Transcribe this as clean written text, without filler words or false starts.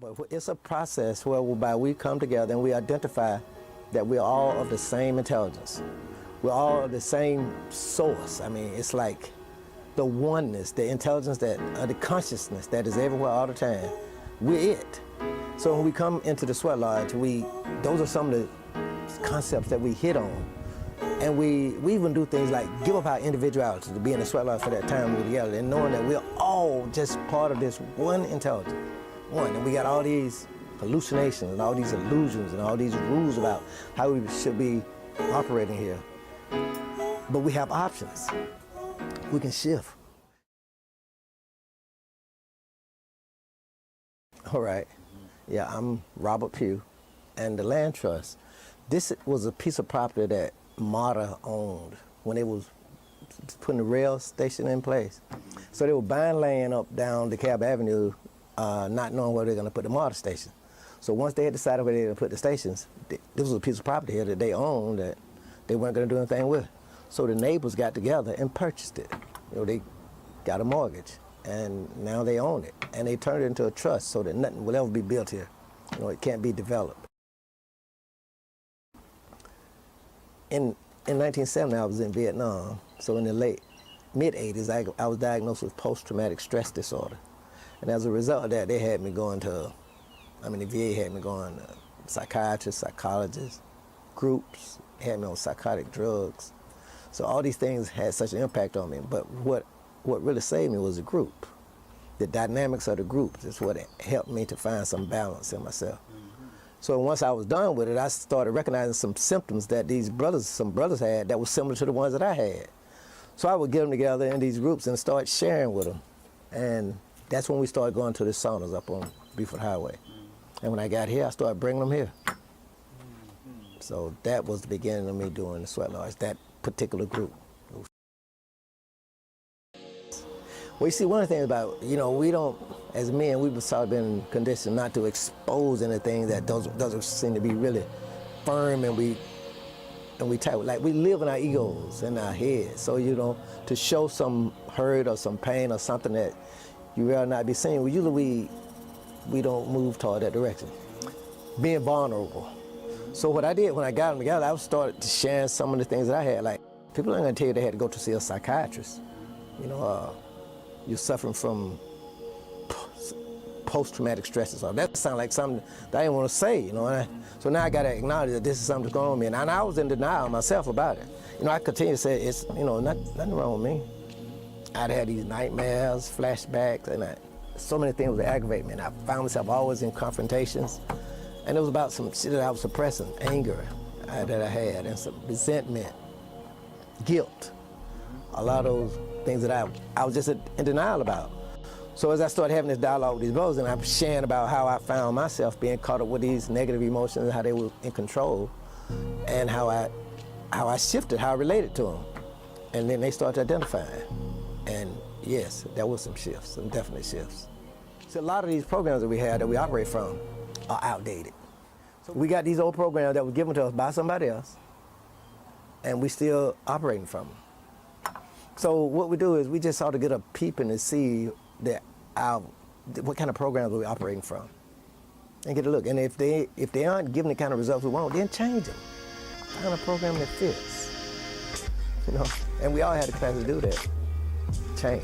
But it's a process whereby we come together and we identify that we're all of the same intelligence. We're all of the same source. I mean, it's like the oneness, the intelligence, the consciousness that is everywhere all the time. We're it. So when we come into the Sweat Lodge, those are some of the concepts that we hit on. And we even do things like give up our individuality to be in the Sweat Lodge for that time we're together, and knowing that we're all just part of this one intelligence. One, and we got all these hallucinations and all these illusions and all these rules about how we should be operating here. But we have options. We can shift. All right. Yeah, I'm Robert Pugh, and the land trust. This was a piece of property that Marta owned when they was putting the rail station in place. So they were buying land up down DeKalb Avenue, not knowing where they're going to put the Marta station. So once they had decided where they were going to put the stations, this was a piece of property here that they owned that they weren't going to do anything with. So the neighbors got together and purchased it. You know, they got a mortgage, and now they own it. And they turned it into a trust so that nothing will ever be built here. You know, it can't be developed. In 1970, I was in Vietnam. So in the mid-80s, I was diagnosed with post-traumatic stress disorder. And as a result of that, they had me going to, the VA had me going to psychiatrists, psychologists, groups, had me on psychotic drugs. So all these things had such an impact on me. But what really saved me was the group. The dynamics of the group is what helped me to find some balance in myself. So once I was done with it, I started recognizing some symptoms that some brothers had that was similar to the ones that I had. So I would get them together in these groups and start sharing with them. And that's when we started going to the saunas up on Beaufort Highway. And when I got here, I started bringing them here. So that was the beginning of me doing the Sweat Lodge, that particular group. Well, you see, one of the things about, we don't, as men, we've sort of been conditioned not to expose anything that doesn't seem to be really firm and we tight. Like, we live in our egos, in our heads. So, to show some hurt or some pain or something that you rather not be seen, usually we don't move toward that direction. Being vulnerable. So what I did when I got them together, I started sharing some of the things that I had. Like, people aren't gonna tell you they had to go to see a psychiatrist. You're suffering from post-traumatic stress disorder. That sounds like something that I didn't want to say, So now I got to acknowledge that this is something that's going on with me. And I was in denial myself about it. I continue to say, it's, nothing wrong with me. I'd had these nightmares, flashbacks, and so many things would aggravate me. And I found myself always in confrontations. And it was about some shit that I was suppressing, anger that I had, and some resentment, guilt. A lot of those things that I was just in denial about. So as I started having this dialogue with these brothers, and I'm sharing about how I found myself being caught up with these negative emotions and how they were in control, and how I shifted, how I related to them. And then they started identifying. And yes, there was some shifts, some definite shifts. So a lot of these programs that we have, that we operate from, are outdated. So we got these old programs that were given to us by somebody else, and we still operating from them. So what we do is we just sort of get a peep in to see what kind of programs are we operating from, and get a look. And if they aren't giving the kind of results we want, then change them. Find a program that fits, And we all have the capacity to do that. Change.